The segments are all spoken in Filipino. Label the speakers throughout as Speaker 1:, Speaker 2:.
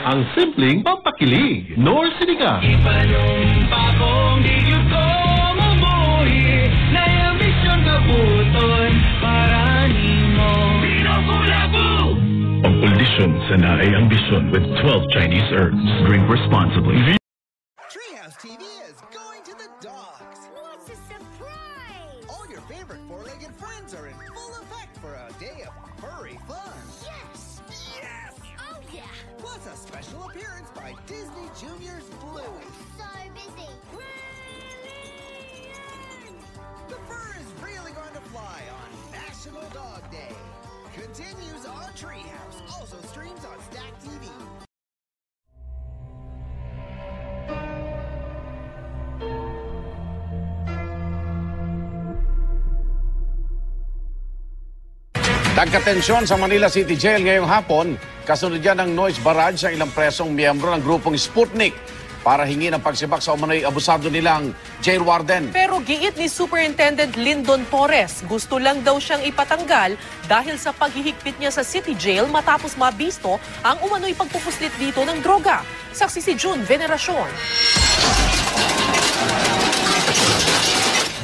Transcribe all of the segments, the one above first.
Speaker 1: ang simpleng pampakilig. Nor Sinigang.
Speaker 2: Ipanumpa kong digyo ko mabuhi na ambisyon kabuton para nimo. Pinakulabu!
Speaker 3: Pang-kondisyon sa naay ambisyon with 12 Chinese herbs. Drink responsibly.
Speaker 4: Treehouse TV is going to the dogs.
Speaker 5: What's a surprise?
Speaker 4: All your favorite four-legged friends are in full effect for a day of furry fun.
Speaker 5: Yes!
Speaker 4: Yes!
Speaker 5: Oh, yeah!
Speaker 4: Plus a special appearance by Disney Junior's Bluey.
Speaker 5: So busy.
Speaker 4: The fur is really going to fly on National Dog Day. Continues on Treehouse. Also streams on Stack TV.
Speaker 6: Nagkatensyon sa Manila City Jail ngayong hapon, kasunod yan ng noise barrage sa ilang presong miyembro ng grupong Sputnik para hingi ng pagsibak sa umano'y abusado nilang jail warden.
Speaker 7: Pero giit ni Superintendent Lyndon Torres, gusto lang daw siyang ipatanggal dahil sa paghihigpit niya sa City Jail matapos mabisto ang umano'y pagpupuslit dito ng droga. Saksi si June Veneracion.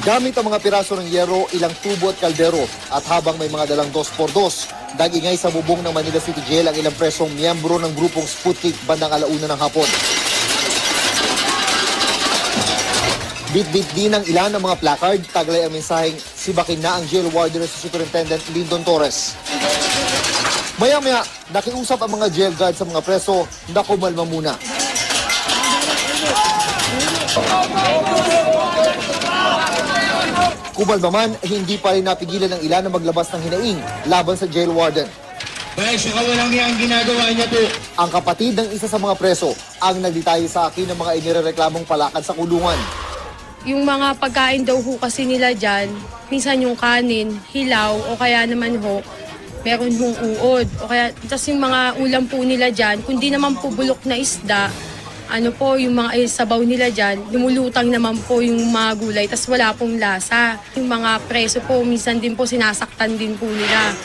Speaker 8: Gamit ang mga piraso ng yero, ilang tubo at kaldero at habang may mga dalang 2x2, dagingay sa bubong ng Manila City Jail ang ilang presong miyembro ng grupong Sputnik bandang 1:00 ng hapon. Bit-bit din ang ilan ng mga placard, taglay ang mensaheng sibakin na ang jail warden sa Superintendent Lyndon Torres. Maya-maya, nakiusap ang mga jail guard sa mga preso na kumalma muna. Kumalma man, hindi pa rin napigilan ng ilan na maglabas ng hinaing laban sa jail warden.
Speaker 9: Besh, walang niya ang ginagawa niya to.
Speaker 8: Ang kapatid ng isa sa mga preso ang nagdetalye sa akin ng mga inirereklamong palakad sa kulungan.
Speaker 10: Yung mga pagkain daw ho kasi nila dyan, minsan yung kanin, hilaw, o kaya naman ho, meron hong uod. O kaya, tas yung mga ulam po nila dyan, kundi naman po bulok na isda, ano po, yung mga sabaw nila dyan, lumulutang naman po yung mga gulay, tas wala pong lasa. Yung mga preso po, minsan din po sinasaktan din po nila.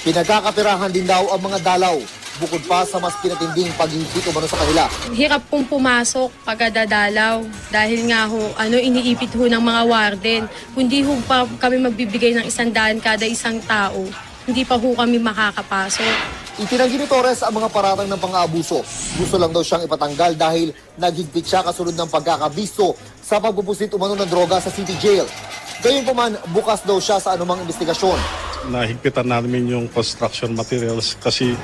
Speaker 8: Pinagkakapirahan din daw ang mga dalaw, bukod pa sa mas pinatinding paghihigpit umano sa kanila.
Speaker 10: Hirap pong pumasok pagkadadalaw dahil nga ho, iniipit ho ng mga warden. Kundi ho pa kami magbibigay ng 100 kada isang tao, hindi pa ho kami makakapasok.
Speaker 8: Itinanggi ni Torres ang mga paratang ng pang-aabuso. Gusto lang daw siyang ipatanggal dahil naghigpit siya kasunod ng pagkakabisto sa pagpupusit umano ng droga sa City Jail. Gayunpaman, bukas daw siya sa anumang investigasyon.
Speaker 11: Nahigpitan namin yung construction materials kasi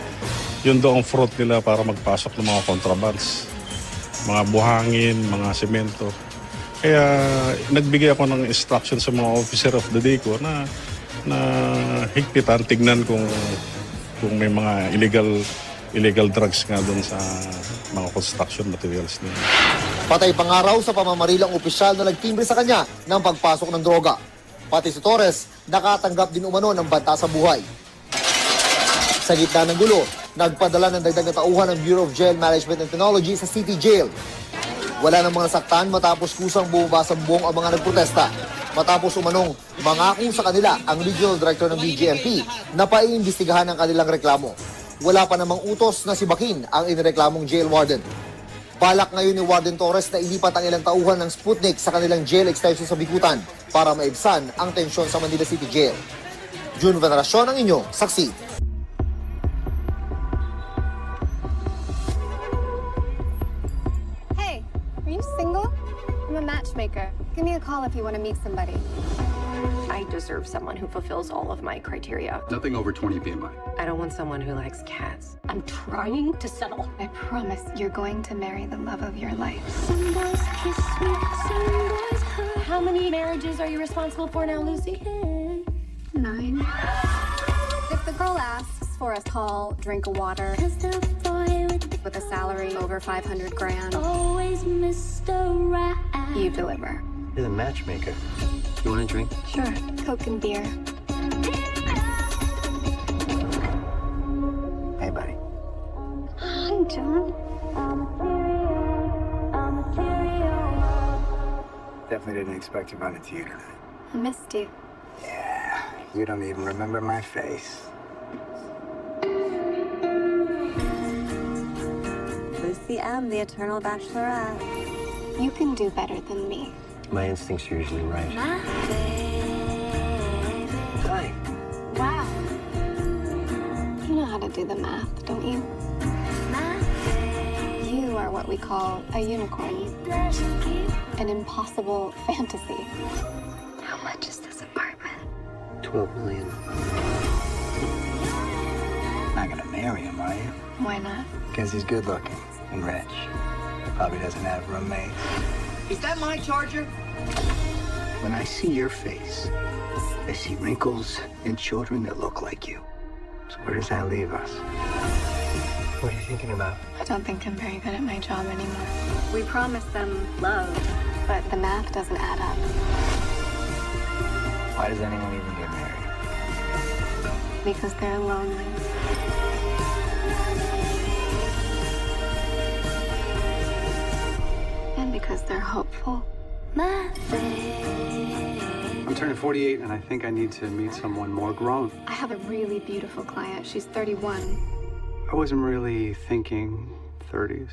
Speaker 11: yun daw ang front nila para magpasok ng mga contrabands. Mga buhangin, mga semento. Kaya nagbigay ako ng instruction sa mga officer of the day ko na higpitan, tignan kung may mga illegal drugs nga doon sa mga construction materials nila.
Speaker 8: Patay pangaraw sa pamamarilang opisyal na nagtimbre sa kanya ng pagpasok ng droga. Pati si Torres nakatanggap din umano ng banta sa buhay. Sa gitna ng gulo, nagpadala ng dagdag na tauhan ng Bureau of Jail Management and Technology sa City Jail. Wala nang mga nasaktan matapos kusang bumaba sa buong ang mga nagprotesta. Matapos umanong mangako sa kanila ang Regional Director ng BJMP na paiimbestigahan ang kanilang reklamo. Wala pa namang utos na sibakin ang inireklamong jail warden. Balak ngayon ni Warden Torres na ilipat ang ilang tauhan ng Sputnik sa kanilang jail extension sa Bikutan para maibsan ang tensyon sa Manila City Jail. June Veneracion ang inyong saksi.
Speaker 12: Hey, are you single? I'm a matchmaker. Give me a call if you want to meet somebody.
Speaker 13: I deserve someone who fulfills all of my criteria.
Speaker 14: Nothing over 20 BMI.
Speaker 13: I don't want someone who likes cats.
Speaker 12: I'm trying to settle. I promise you're going to marry the love of your life.
Speaker 5: Some boys kiss me, some boys hurt.
Speaker 13: How many marriages are you responsible for now, Lucy?
Speaker 12: 9. If the girl asks for a call, drink of water, with a salary over 500 grand,
Speaker 5: Always Mr. Right.
Speaker 12: you deliver.
Speaker 14: You're the matchmaker. You want a drink?
Speaker 12: Sure. Coke and beer.
Speaker 14: Hey, buddy.
Speaker 12: Hi, John.
Speaker 14: Definitely didn't expect to run into you tonight.
Speaker 12: I missed you.
Speaker 14: Yeah, you don't even remember my face.
Speaker 15: Cassie M, the eternal bachelorette.
Speaker 12: You can do better than me.
Speaker 14: My instincts are usually right. Hi.
Speaker 12: Wow. You know how to do the math, don't you? You are what we call a unicorn. An impossible fantasy.
Speaker 15: How much is this apartment?
Speaker 14: 12 million. Not gonna marry him, are you?
Speaker 12: Why not?
Speaker 14: Because he's good looking and rich. Probably doesn't have roommates.
Speaker 9: Is that my charger?
Speaker 14: When I see your face, I see wrinkles and children that look like you. So where does that leave us? What are you thinking about?
Speaker 12: I don't think I'm very good at my job anymore.
Speaker 15: We promised them love.
Speaker 12: But the math doesn't add up.
Speaker 14: Why does anyone even get married?
Speaker 12: Because they're lonely. And because they're hopeful.
Speaker 16: I'm turning 48 and I think I need to meet someone more grown.
Speaker 12: I have a really beautiful client. She's 31.
Speaker 16: I wasn't really thinking 30s.